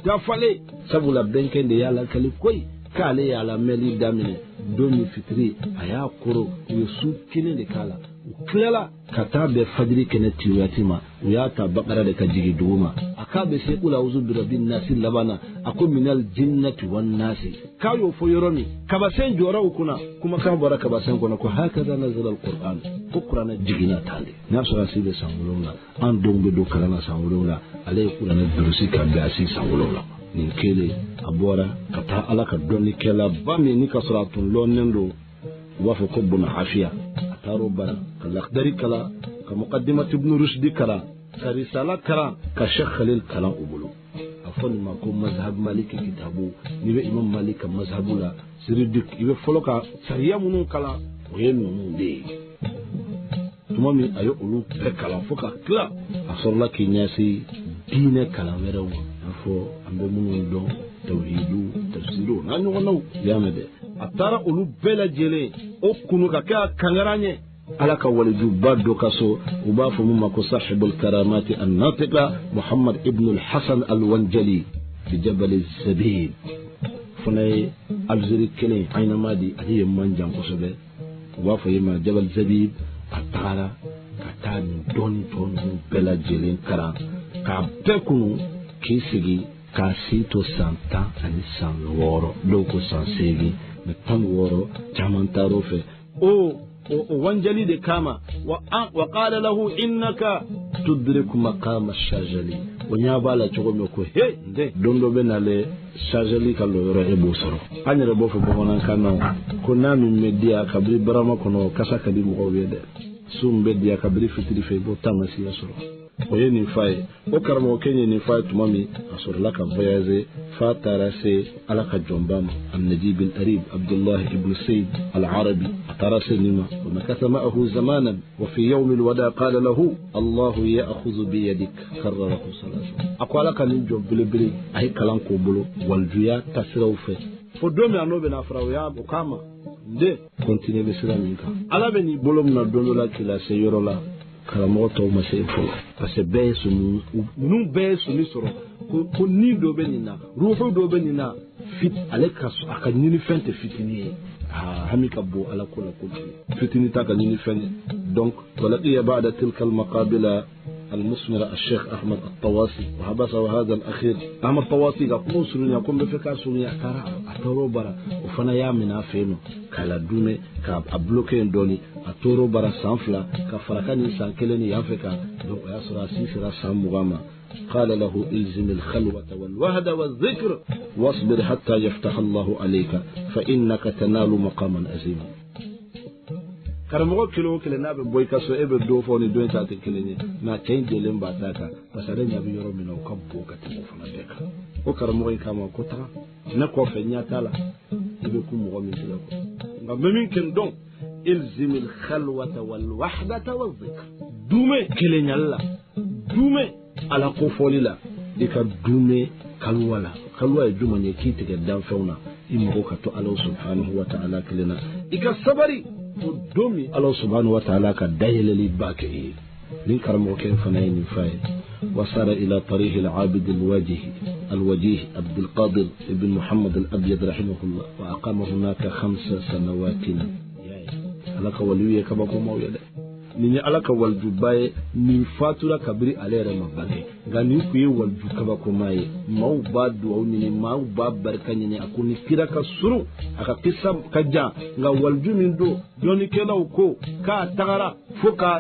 dafalen sabula bɛnkɛ de y'a lakali koyi k'ale y'a lamɛnli daminɛ don min fitiri a y'a koro u ye su kelen de k'a la u tilala ka taa bɛn fajiri kɛnɛ tiwati ma u y'a ta bakara de ka jigin dugu ma a k'a bɛ se ula uzu birabin nasi laban na a ko minal jinnati wan nasi k'a y'o fɔ yɔrɔ min kabasen jɔra u kunna kumakan bɔra kabasen kɔnɔ ko hakaza nazala alquran ko kuranɛ jiginna tan de n'a sɔrɔ a si bɛ san 7 an denw bɛ don kalan na san 7 ale ye kuranɛ durusi ka bɛn a si san 7 nin kelen a bɔra ka taa ala ka dɔnnikɛla ba min ni ka sɔrɔ a tun lɔnnen don u b'a fɔ ko buna afiya a taar'o bara ka lakdari kalan ka muqaddimat ibn rushdi kalan ka risala kalan ka Sheikh Khalil kalan u bolo a fɔ nin ma ko mazhab maliki kitabu n'i bɛ imam malik ka mazhabu la siridik i bɛ fɔlɔ ka sariya minnu kalan o ye ninnu de ye tuma min a ye olu bɛɛ kalan fo ka tila a sɔrɔla k'i ɲɛsin diinɛ kalan wɛrɛw ma n'a fɔ an bɛ minnu dɔn tawhidu tafsiru n'a ɲɔgɔnnaw y'a mɛn dɛ a taara olu bɛɛ lajɛlen o kunu ka kɛ a kankara ɲɛ ala ka walijuba dɔ ka so u b'a fɔ min ma ko sahibul karamati an-natiqa Muhammad ibn al-Hasan al-Wanjali bi Jabal Zabib fana ye Algérie kelen Ayna Madi ale ye man jan kosɛbɛ u b'a fɔ ye ma Jabal Zabib a tagara ka taa nin dɔɔni tɔ ninnu bɛɛ lajɛlen kalan k'a bɛɛ kunu k'i sigi k'a si to san 10 ani san 6 dɔw ko san 8 mais 16 caman taar'o fɛ o Wanjali de kama wa qala lahu innaka tudriku maqama shajali o ɲa b'a la cogo min ko he nde don dɔ bɛ nale shajali ka lɔyɔrɔ e b'o sɔrɔ an yɛrɛ b'o fɔ bamanankan na ko n'a min bɛ diya kabiri barama kɔnɔ kasa ka di mɔgɔw ye dɛ su min bɛ diya kabiri fitiri fɛ i b'o taamasiya sɔrɔ o ye nin fa ye o karamɔgɔkɛ ye nin fa ye tuma min a sɔrɔla ka voyager fa taara se ala ka jɔnba ma an-Najib al-Arib Abdullah ibn Sayyid al-Arabi a taara se nin ma wa makatha ma'ahu zamanan wa fi yawm al-wada qala lahu Allah ya'khudhu bi yadik karrarahu salasa a ko ala ka nin jɔn belebele a ye kalan k'o bolo walijuya tasiraw fɛ fo don min a n'o bɛna fara o k'a ma nde continuer bɛ sira min kan ala bɛ n'i bolo min na don dɔ la k'i lase yɔrɔ la karamɔgɔ tɔw ma se fɔlɔ parce que bɛɛ ye sunu ninnu bɛɛ ye sunu sɔrɔ ko ni dɔ bɛ nin na ruuhu dɔ bɛ nin na ale ka a ka ɲini fɛn tɛ fitinin ye همك أبو على كل فتني تاكني فني دونك ولقي بعد تلك المقابلة المثمرة الشيخ أحمد الطواسي وحبسه هذا الأخير أحمد الطواسي يقوم سرني يقوم بفكار سرني أكارا أتورو برا وفنا يامنا فينو كلا دومي كاب أبلوكين دوني أتورو برا سانفلا كفركاني سانكلني يافكا دو يسرا سيسرا ساموغاما قال له إلزم الخلوة والوهد والذكر واصبر حتى يفتح الله عليك فإنك تنال مقاما عظيما karamogo kilo kele na be boy kaso ebe do foni do ta te kele ni na change le mbata ka pasare nya bi yoro mino ka bo ka te fona deka o karamogo kama ko ta na ko fe nya tala ibe ku mo mi tila ko nga memin ken don ilzim al khalwata wal wahdata wal dhikr dume kele nyalla dume ala ko folila dika dume kalwala kalwa e duma ne kiti ga dan fauna immo ka to Allah subhanahu wa ta'ala kelena ika sabari domi Allah subhanahu wa ta'ala ka dayele li baki lin karamo ken fanayin fay wasara ila tarih al-abid الوجيه عبد القادر ابن محمد الأبيض رحمه الله وأقام هناك 5 سنوات alaka waliye kaba ko mawyade ni alaka walju baye ni fatura kabiri alere mabage ngani kuyi walju kaba ko maye maw badu au ni maw babbar kanyene akuni kiraka suru aka kissa kajja nga walju min do joni kela ko ka tagara foka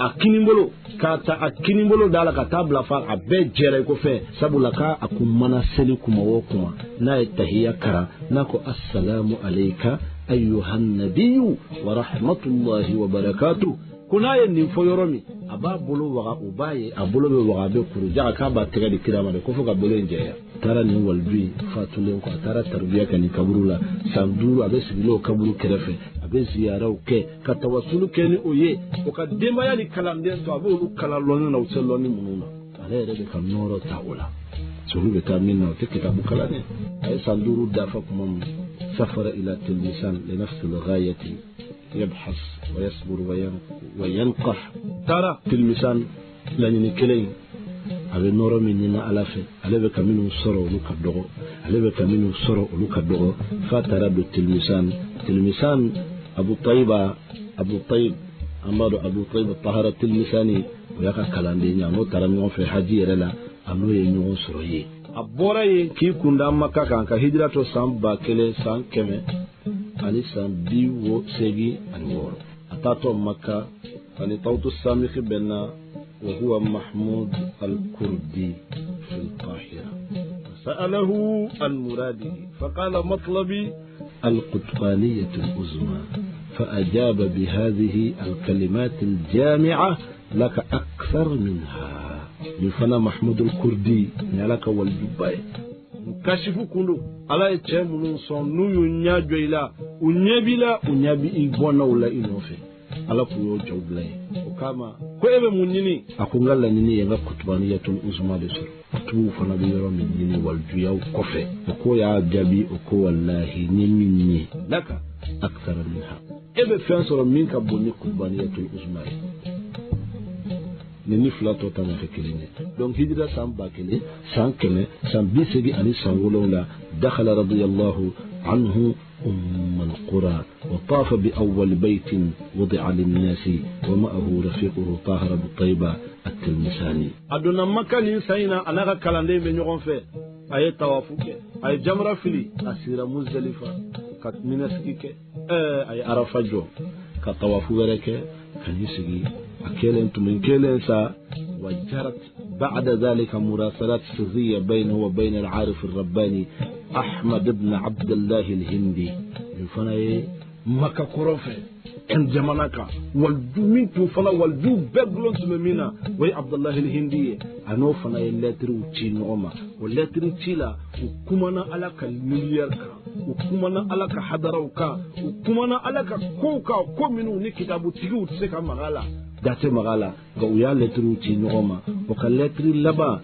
akinimbolo ka ta akinimbolo dala ka tabla fa abe jere ko fe sabula ka akumana seli kuma wo kuma na tahiyya kara nako assalamu alayka أيها النبي ورحمة الله وبركاته كنا ينفو يرمي أبا بلو وغا أباي أبلو وغا بكرو جاء كابا تغادي كرامة كفوك بلين جايا ترى نوال بي فاتولين كو ترى تربية كني كبرولا سامدورو أبي سبيلو كبرو كرفة أبي زيارو كي كتوصلو كني أويه وكدما يعني كلام دين تو أبو كلام لوني نوصلوني منونا عليه ربك النور تاولا سهول بتامين وتكتابو كلامي أي سامدورو دافق مم سافر إلى تلمسان لنفس الغاية يبحث ويصبر وينقح ترى تلمسان لأنني كلين أبي نورا مننا ألافي ألي بك منه صرو لك الدغو ألي بك منه صرو لك الدغو فترى تلمسان أبو طيب أمر أبو طيب الطهارة تلمساني ويقع كلام دينيا نو ترى نو في حاجي رلا أنو ينو سروي abora yin ki kunda makka kan ka hijra to sam bakele san keme ani san biwo segi ani woro atato makka ani tawtu samikh benna wa huwa mahmud al-kurdi fi al-qahira sa'alahu al-muradi faqala matlabi al-qutbaniyah al-uzma فأجاب بهذه الكلمات الجامعة لك أكثر منها يفنى محمود الكردي نالك والجباي مكاشف كله على يتشمل صنو ينجو إلى ونبلا ونبي إيبونا ولا إنوفي على كيو جوبلاي وكما كويب منيني أكونغال نيني يغا كتبانية الأزمة لسر كتبو فنا بيرو من نيني والجويا وكوفي وكو يا جابي وكو والله نيني لك أكثر منها إبه فانسر منك بني كتبانية الأزمة nini flato tama fekilini donc hijra sam bakele san keme san bisegi ani san wolonda dakhala radiyallahu anhu القرى وطاف بأول بيت وضع للناس ومعه رفيقه طاهر بالطيبة التلمساني أدونا مكان سينا أنا كلاندي من يوم في أي توافق أي جمرة فيلي أسير مزدلفة كتمنسكيك أي عرفجو كتوافق رك كان يسقي أكلن من كلنسا وجرت بعد ذلك مراسلات سرية بينه وبين العارف الرباني أحمد بن عبد الله الهندي يفنى مكة كروفة كان جمانك والدو من توفنا والدو بغلون سمينا وي عبد الله الهندي أنو فنا يلاترو تشين أما ولاترو تشيلا وكمنا على كالمليار وكمنا على كحضروكا وكمنا على كوكا وكمنو نكتابو تيجو تسكا مغالا داتي مغالا قويا لترو تشين أما وكالاتري لبا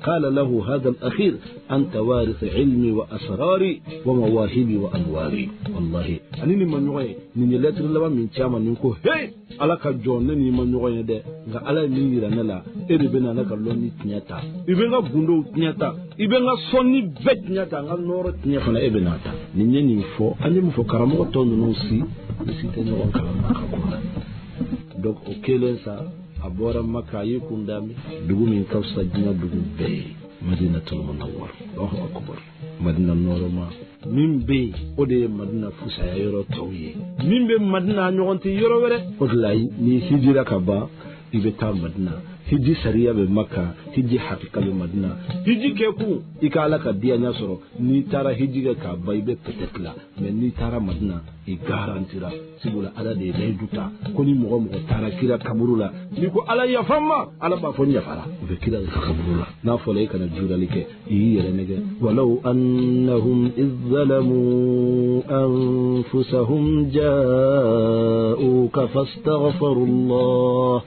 قال له هذا الأخير أنت وارث علمي وأسراري ومواهبي وأنواري والله أنني من نوعي نيني لاتري لبا من تياما نينكو هي على كجون نيني من نوعي ده على مينيرا نلا إربنا نكالوني تنياتا إبنا بندو تنياتا إبنا صوني بيت تنياتا نورو تنيافنا إبناتا ninye ni fo ani mu fo karamo to no si te no kalama ka ko donc o kelen sa abora maka yikundami dugu min kawsa dina dugu be madinatul munawwar Allahu akbar madina noroma min be o de madina fusa yoro tawye min be madina nyogonti yoro were o lay ni hijira ka ba ibe ta madina hiji sariya be makka hiji hakika be madina hiji ke ku ikala ka dia nya soro ni tara hiji ka ba ibe petetla mais ni tara madina i garantira sibula ala de duta ko ni mo tara kira kaburula ni ko ala ya famma ala ba fonya fara be kira kaburula na fole kana juralike yi yere nege walau annahum izzalamu anfusahum ja'uka fastaghfirullah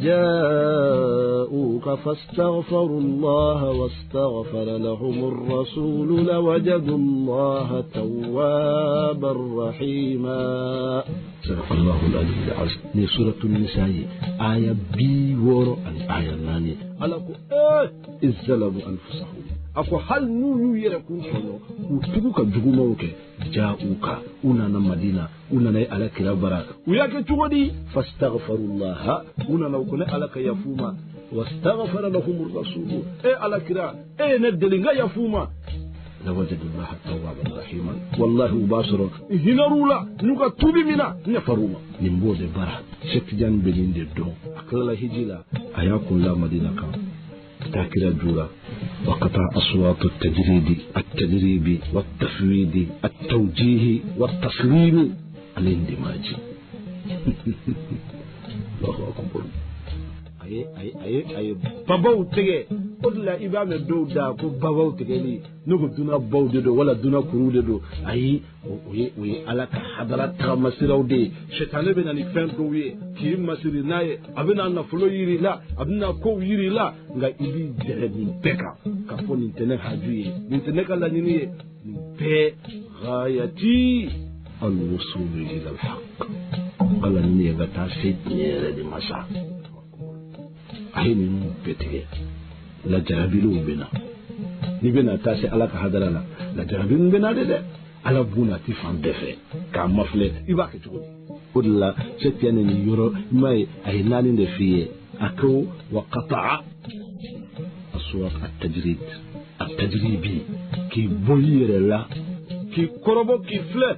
جاءوك فاستغفروا الله واستغفر لهم الرسول لوجدوا الله توابا رحيما صدق الله العلي العظيم ni suratul nisa aya bi woro al aya nani alako izzalamu anfusahum ako hal nu yere kun sono ku tugu ka jugumo ke ja'uka una na madina una na ala kirabara uyake tugodi fastaghfirullah una na ko ala ka yafuma wastaghfara lahum ar-rasul ala kira ne delinga yafuma لوجد الله توابا رحيما والله مباشر هنرولا نوكا توبي منا نفروما نمبود برا شتجان بلين دو اكلا هجيلا اياكم لا مدينه كان تاكل جورا وقطع اصوات التجريب والتفويض التوجيه والتصليم الاندماج الله اكبر ay babaw tege odla ibame do da ko babaw tege ni nugo duna bawde do wala duna kurude do ay we alaka hadarat ka masirawde shaytane be nani fen do we ki masiri naye abina na fulo yiri la abina ko yiri la nga ibi derebi beka ka foni tene hajuye ni tene kala ni be ghayati al-wusul ila al-haq qala ni ga ta fitne de masa ahini mu petege la jarabilu bina ni bina tasi ala ka hadala la jarabilu bina de ala buna ti fan defe ka mafle iba ke tuko odla chetiane ni yoro mai ay nani de fiye ako wa qata'a aswat at-tajribi ki boyire la ki korobo ki fle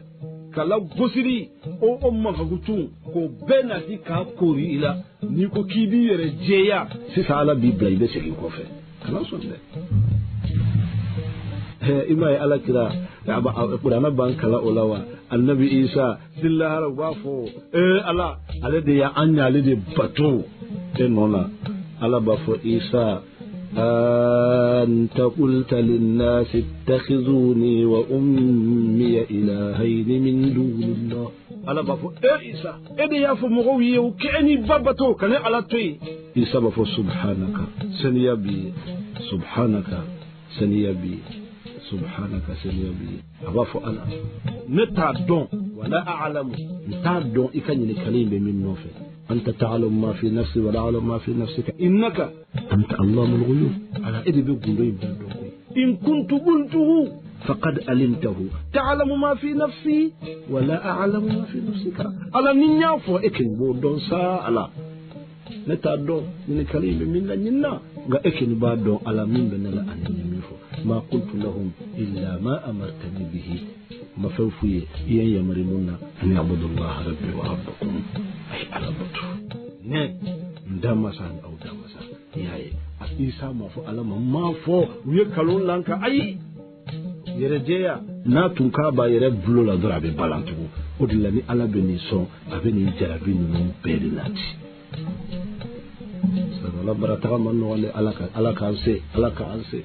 kala gosiri o mafagutu ko benati ka kori ila ni ko kibi yere jeya si sala bi blaibe segi ko fe kala sonde imay ala kira aba qur'ana ban kala olawa annabi isa billahi rabafo ala de ya anya ale de bato nona ala bafo isa أنت قلت للناس اتخذوني وأمي إلهين من دون الله ألا بفو إيسا إدي يافو مغوي وكأني بابتو كان على توي إيسا بفو سبحانك سنيابي سبحانك سنيابي سبحانك سنيابي أبافو أنا نتعدون ولا أعلم نتعدون إكاني لكلمة من نوفي أنت تعلم ما في نفسي ولا أعلم ما في نفسك إنك أنت علام الغيوب على إذ بقولي إن كنت قلته فقد علمته تعلم ما في نفسي ولا أعلم ما في نفسك على نيافو إكن بودون سالا نتعدون من كلمة من لننا إكن بادون على من بنلا أن يميفو ما قلت لهم إلا ما أمرتني به ما فوفي يمرمون أن يعبدوا الله ربي وربكم أي على بطر نعم دامسان أو دامسان yaye isa mafo alama mafo wiye kalon lanka ai yere jeya na tunka ba yere bulo la dora be balantugo odilla ni ala be ni son abe ni jarabi no belinati sabala barata man no wale alaka anse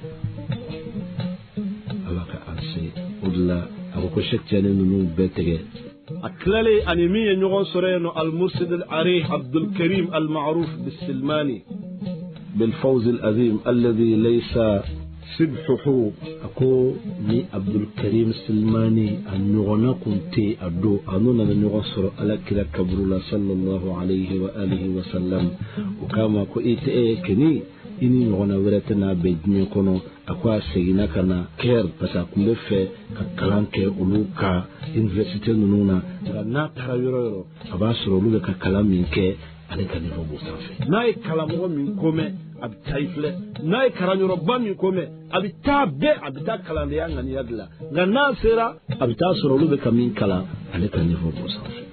odilla ako shektene no betege أكلالي أنيمية نيغون سورينو المرشد العريح عبد الكريم المعروف بالسلماني بالفوز العظيم الذي ليس سبحه أكو مي عبد الكريم السلماني النغنا كنتي أدو أنونا نيغون سورو على كلا كبرولا صلى الله عليه وآله وسلم وكما كو إيتي كني ini ɲɔgɔnna wɛrɛ tɛna bɛn diɲɛ kɔnɔ a ko a seginna ka na kɛr parce que a kun bɛ fɛ ka kalan kɛ olu ka université ninnu na nka n'a taara yɔrɔ yɔrɔ a b'a sɔrɔ olu bɛ ka kalan min kɛ ale ka niveau b'o sanfɛ n'a ye kalanmɔgɔ min ko mɛn a bɛ taa i filɛ n'a ye kalanyɔrɔba min ko mɛn a bɛ taa bɛɛ a bɛ taa kalandenya ŋaniya de la nka n'a sera a bɛ taa sɔrɔ olu bɛ ka min kalan ale ka niveau b'o sanfɛ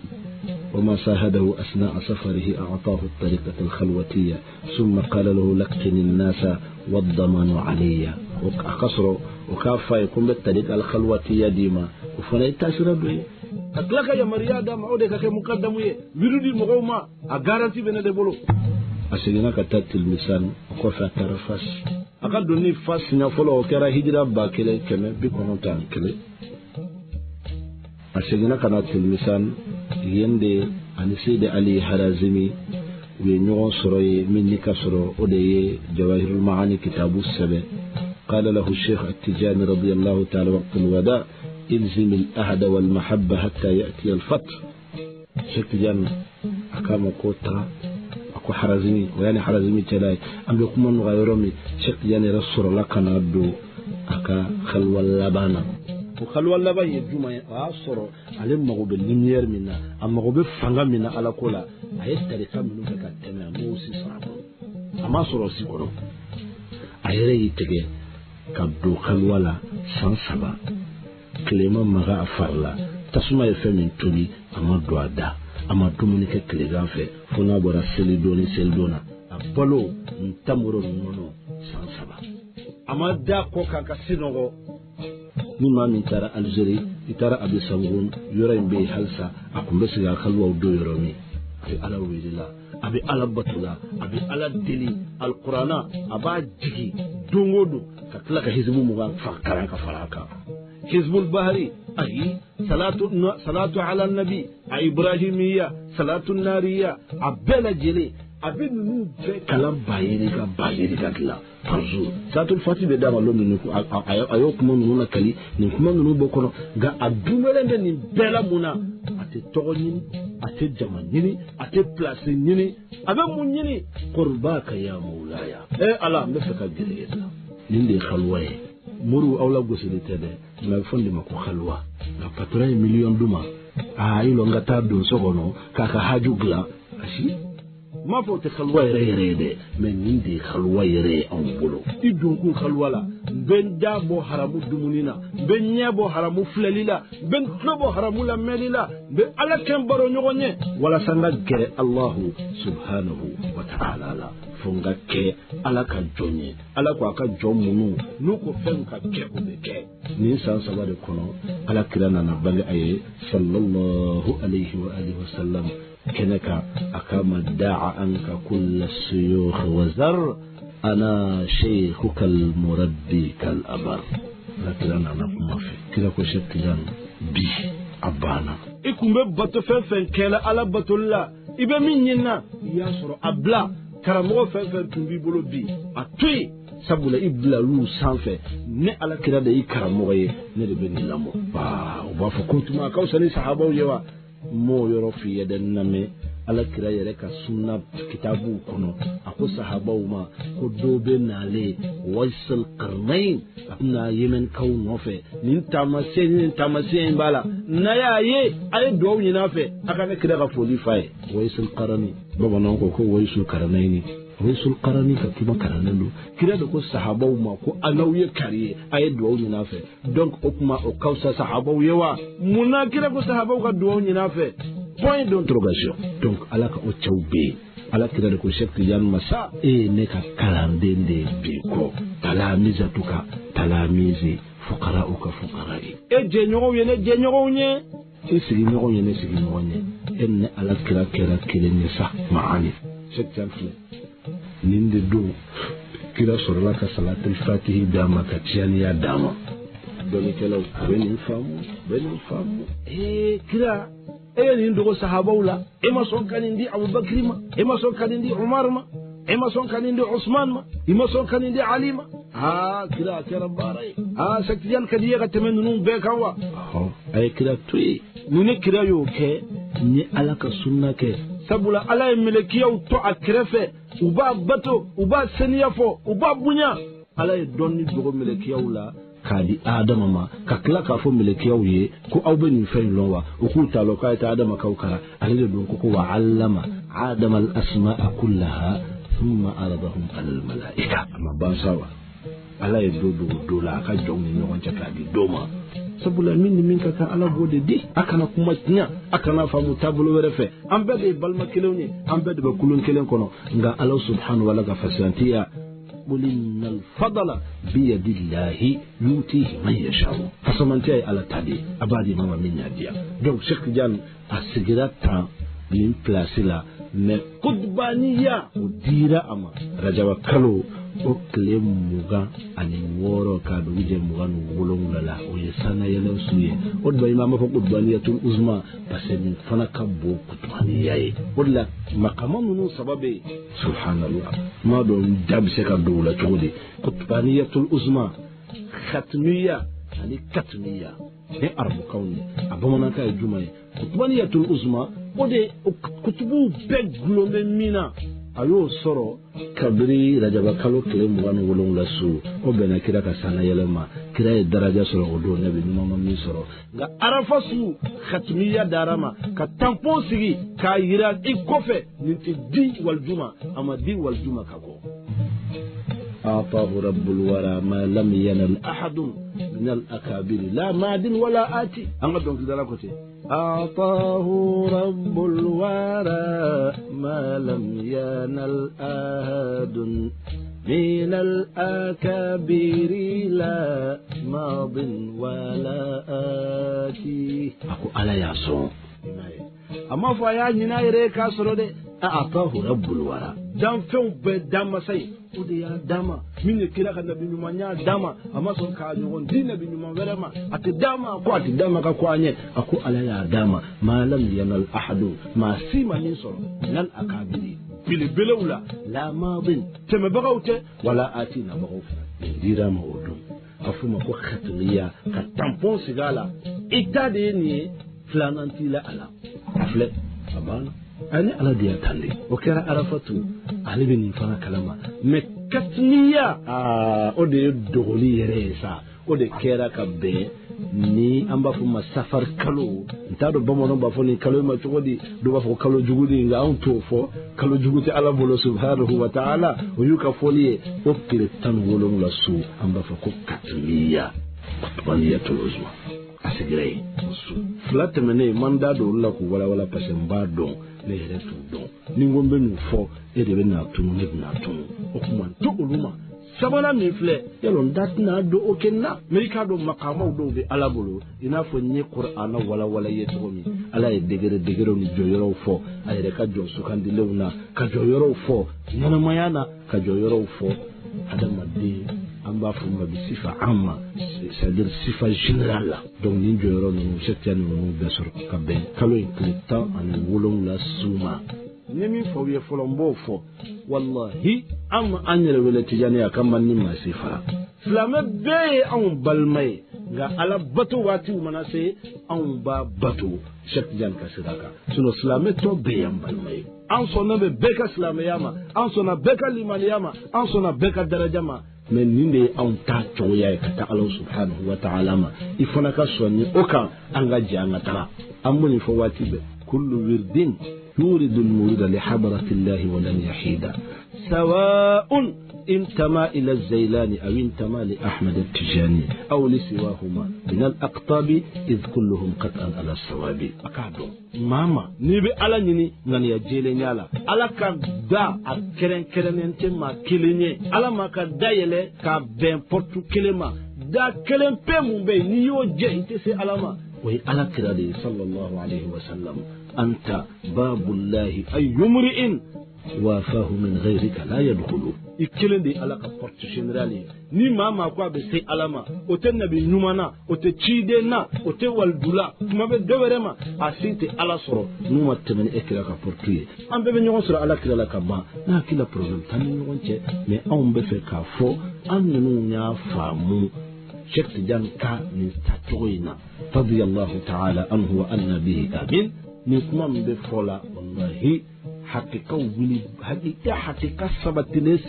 وما ساهده أثناء سفره أعطاه الطريقة الخلوتية ثم قال له لقن الناس والضمان علي وكسر وكافة يكون بالطريقة الخلوتية ديما وفلا يتأثر به أطلق يا مريادة معودك كمقدم يريد مغوما أغارنتي بين دبولو أسينا كتات المثال وكفى ترفاس أقدني فاس نفلو وكرا هجرة باكلة كما بيكونوا تانكلة أسينا كتات المثال yende ani Seydi Ali Harazimi we ñogon soroye min ni ka soro o de ye jawahirul maani kitabu sabe qala lahu Sheikh At-Tijani radiyallahu ta'ala waqt al-wada ilzim al-ahd wal mahabba hatta ya'ti al-fath Sheikh Tijani akama kota ako Harazimi yani Harazimi tala ambe kuma no gayromi Sheikh Tijani rasul la kanado aka khalwal labana وخلوا الله بقى يجمع عصر على مغوب الليمير منا أما مغوب فنجا منا على كلا هيستري كم منو كتير موسى صعب أما صور سيكونو أيري تجي كبدو خلوا لا سانسبا كلمة مغا أفرلا تسمع يفهم تولي أما دوادا أما دومني ككليغان في فنا برا سيلدونا أبلو نتامورو نونو سانسبا أما دا كوكا كسينوغو ni ma min tara Algérie itara abi sangun yoro mbe halsa akumbe siga khalwa do yoro mi abi ala wilila abi ala batula abi ala deli alqur'ana aba jigi dongodo ka tlaka hizbu muga fakara ka faraka hizbul bahri ay salatu ala nabi ay ibrahimiyya salatu nariya abela jeli abi nu be kalam bayiri ka kila parzu satul fati be dama lomi nuko ayo kuma nunu na kali ni kuma nunu bokono ga adumele ni bela muna ate togoni ate jamani ate place nini abe munyini qurbaka ya maulaya ala mfaka gele nindi khalwaye muru awla gosili tede na fondi mako khalwa na patra million duma ilo ngata don sogono kaka hajugla ashi ما فوت خلوة يري من عندي خلوة يري أنبولو يدونكو خلوة لا بين جابو حرامو دمونينا بين يابو حرامو فلاليلا بين كلبو حرامو لماليلا بين على كم برو نغني ولا سنك الله سبحانه وتعالى لا فنك على كجوني على كوكا جومونو نوكو فنك كيبوبك نيسان سوار كونو على كرانا نبالي أي صلى الله عليه وآله وسلم كنك أقام الداع أنك كل السيوخ وزر أنا شيخك المربي كالأبر لكن أنا نقوم في كذا كوشت كذا بي أبانا إكم ببطو فنفن كلا على بطو الله إبا من ينا ياسر أبلا كرامو فنفن تنبي بلو بي أتوي sabula ibla lu sanfɛ ne ala kira da i karamɔgɔ ye ne de bɛ nin lamɔ o b'a fɔ ko tuma k'aw sani sahabaw ye wa mo yɔrɔ fi yɛdɛ name ala kira yɛrɛ ka sunna kitabu kɔnɔ a ko sahabaw ma ko dɔ bɛ nale waisal qarnayn a bɛna yemen kaw nɔfɛ nin taamasen b'a la n'a y'a ye a ye duwawu ɲini a fɛ a ka ne kira ka foli fa ye waisal qarni bamananw ko waisul qarnayni waisul qarni ka kuma karanen do kira da ko sahabaw ma ko alaw ye kariye a ye duwawu ɲini a fɛ donc o kuma o kawsa sahabaw ye wa munna kira ko sahabaw ka duwawu ɲini a fɛ point d'interrogation donc ala ka o cɛw bɛ yen ala kira da ko Cheikh Tidiane Massa ne ka kalanden de bi ko talamizatuka talamizi fuqara'uka fuqara'i jɛɲɔgɔnw ye ne jɛɲɔgɔnw ye sigiɲɔgɔnw ye ne sigiɲɔgɔn ye ne ala kira kɛra kelen ye sa maani Cheikh Tidiane filɛ nin de don kira sɔrɔla ka salatul fatihi d'a ma ka tiyaniya d'a ma dɔnnikɛlaw bɛ nin faamu kira nin dogo sahabaw la ma sɔn ka nin di Abubakar ma ma sɔn ka nin di Umar ma ma sɔn ka nin di Usman ma ma sɔn ka nin di Ali ma kira a kɛra baara ye Cheikh Tidiane ka di ye ka tɛmɛ ninnu bɛɛ kan wa a ye kira to yen ni ne kira y'o kɛ ni ala ka sunna kɛ sabula ala ye melekiyaw to a kɛrɛfɛ u b'a bato u b'a seniya fɔ u b'a bonya ala ye dɔnni dogo melekiyaw la k'a di adama ma ka tila k'a fɔ melekiyaw ye ko aw bɛ nin fɛn in lɔn wa u k'u t'a lɔn k'a ye taa adama kaw kara ale de don ko wa allama adama al asma'a kullaha thumma aradahum ala al malaika ama bansa wa ala ye do la a ka jɔnw ni ɲɔgɔn cɛ k'a di dɔ ma sabula min ni min ka kan ala b'o de di a kana kuma tiɲɛ a kana faamu taabolo wɛrɛ fɛ an bɛɛ de ye balima kelenw ye an bɛɛ de bɛ kulon kelen kɔnɔ nka ala subhanahu wa ta'ala ka fasirantiya قل إن الفضل بيد الله يؤتيه من يشاء فسمنتي على تادي أبادي ماما من يديا donc Cheikh Tidiane a sigira tan min place la mais qutbaniya o dira ama rajaba kalo o kile mugan ani wɔɔrɔ ka dugu jɛ mugan ni wolonwula la o ye sana yɛlɛn su ye o de b'a ye maa b'a fɔ qutbaniyatul uzma parce que nin fana ka bon qutbaniya ye o de la makama ninnu saba bɛ yen subhanallah maa dɔn da bɛ se ka don o la cogo di qutbaniyatul uzma khatmiya ani katmiya ni arabukanw ye a bamanankan ye jumɛn ye qutbaniyatul uzma o de kutubuw bɛɛ gulon bɛ min na a y'o sɔrɔ kabiri rajaba kalo tile 27 su o bɛnna kira ka sana yɛlɛma kira ye daraja sɔrɔ o don nabi ɲuman ma min sɔrɔ nka arafa su khatmiya dara ma ka tampon sigi k'a yira i kɔfɛ nin tɛ di walijuma a ma di walijuma ka bɔ أعطاه رب الورى ما لم ينل أحد من الأكابر لا ماد ولا آتي أنا دونك دلوقتي أعطاه رب الورى ما لم ينل أحد من الأكابر لا ماض ولا آتي أكو على ياسون أما فيا نينا كاسرو دي أعطاه رب الورى دام فيهم بدام مسي ودي يا داما من كلا كان نبي نمان يا داما أما سون كاجون دين نبي نمان ورما أتداما أكو أتداما كأني أكو على يا داما ما لم ينال أحد ما سيما نصر من الأكابر بلولا لا ماض تم بغوت ولا آتينا بغوف ديرا مودون أفهم أكو ختمية كتامبون سجالا إتاديني فلانتي لا ألا أفلا أبانا أنا على دياتالي وكرا عرفتو على بني فانا كلامه مكتنيا أودي دولي ريسا أودي كرا كبه ni amba fuma safar kalo ntado bamono ba foni kalo ma chogodi do ba fo kalo jugudi nga on to fo kalo juguti ala bolo subhanahu wa ta'ala o yuka foliye o pile tan wolon la su amba fo ko katmiya qutbaniyatul uzma asigray su flat mene manda do la ko wala pase mba don ne yɛrɛ t'u dɔn ni n ko n bɛ nin fɔ e de bɛ n'a tunu ne bɛ n'a tunu o kuma to olu ma sabanan min filɛ yalɔ n da tɛna don o kɛ na mɛ i k'a dɔn makamaw dɔw bɛ ala bolo i n'a fɔ n ye kuranɛ walawala ye cogo min ala ye degere ni jɔyɔrɔw fɔ a yɛrɛ ka jɔ sugandilenw na ka jɔyɔrɔw fɔ ɲɛnamaya na ka jɔyɔrɔw fɔ adamaden an b'a fɔ ma bi sifa an ma c'est-à-dire sifa général la donc ni jɔyɔrɔ ninnu sɛtiya ninnu bɛɛ sɔrɔ ka bɛn kalo in tile 17 su ma n ye min fɔ u ye fɔlɔ n b'o fɔ wallahi an yɛrɛ wele Tijani a ka man ni maa si fara silamɛ bɛɛ ye anw balima ye nka ala bato waatiw mana se anw b'a bato Cheikh Tidiane ka sira kan sinon silamɛ tɔ bɛɛ y'an balima ye an sɔnna bɛ bɛɛ ka silamɛya ma an sɔnna bɛɛ ka limaniya ma an sɔnna bɛɛ ka daraja ma mais nin de ye anw ta cogoya ye ka taa ala subhanahu wa ta'ala ma i fana ka sɔn ni o kan an ka jɛ an ka taga an b'o nin fɔ waati bɛɛ kullu wirdin يورد المورد لحضرة الله ولن يحيدا سواء انتمى إلى الزيلان أو انتمى لأحمد التجاني أو لسواهما من الأقطاب إذ كلهم قطعا على الصواب أكادو ماما نبي على نيني ناني يجيلي نيالا على كدا أكرن انتما كيليني على ما كدا يلي كابين portu كلمة دا كلم بيمو بي نيو جي انتسي على ما وهي على كرادي صلى الله عليه وسلم أنت باب الله أي يمرئ وافاه من غيرك لا يدخل ikelen de ala ka porte generale ni mama kwa be sai alama o te nabi nyumana o te chide na o te waldula kuma be dowere ma asinte ala soro numa temen ekira ka porte an be nyon soro ala kila la ka ba na kila problem tan nyon che mais on be fe ka fo an nunu nya famu Cheikh Tidiane ka ni tatoina radiyallahu ta'ala anhu wa anna bihi amin ni kuma mbe fola wallahi hakika wili hakika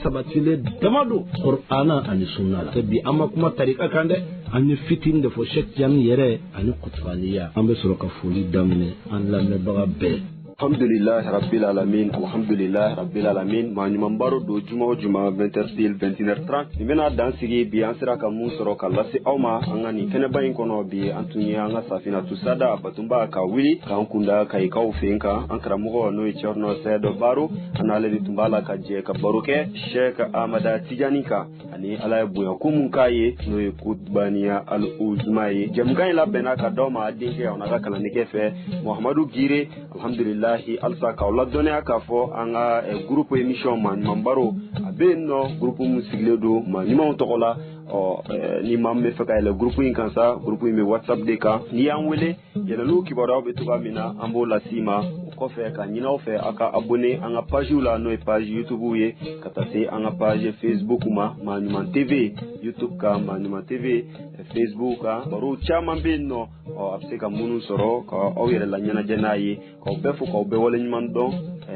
sabatile damado qur'ana ani sunna la tabi amma kuma tariqa kande ani fitin de fo shek jam yere ani qutbaniya ambe soro ka foli damne an la me baga be alhamdulillah rabbil alamin ma nyuma baro do juma 20h til 21h30 nimena dansigi bi ansira ka mun soro ka lasi awma angani kene bayin kono bi antunya anga safina tusada batumba ka wili ka kunda kai ka ufenka ankara mugo no ichorno sedo baro anale di tumbala ka je ka baruke sheikh amada tijanika ani ala buya kumun kaye no kutbaniya al uzmai jamgan la benaka doma dinke onaka kala nikefe muhammadu gire alhamdulillah alsa ka wala donné aka fo anga groupe émission man mambaro abeno groupe musigle do ma ni ma tokola ni ma me faka le groupe in kansa groupe me whatsapp de ka ni an wele yela lu kibara be to mina ambo la sima ko fe ka ni no fe aka abonné anga page la no page youtube ye kata se anga page facebook ma Manyuman TV youtube ka Manyuman TV facebook ka baro chama benno abse ka munu soro ka o yere la nyana jenayi ko be fu ko be wala nyman do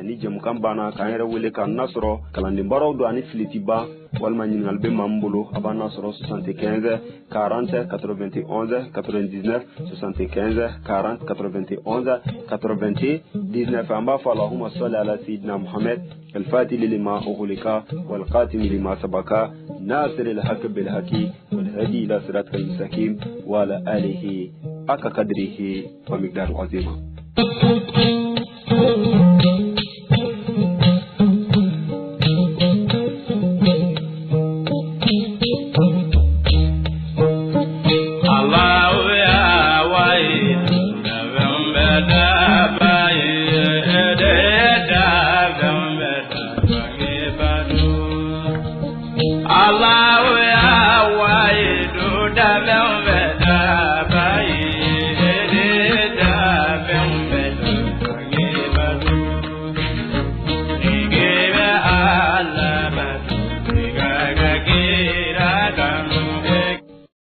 ni jëm kambana ka yere wele ka nasro kala ndi baro do ani filitiba wal ma nyingal be mambulo aba nasro 75 40 91 99 75 40 91 99 amba fa Allahumma salli ala sayyidina Muhammad الفاتح لما أغلق والقاتم لما سبق ناصر الحق بالحق والهدي إلى صراط المستقيم وعلى آله حق قدره ومقدار عظيم. Allah ya wai do da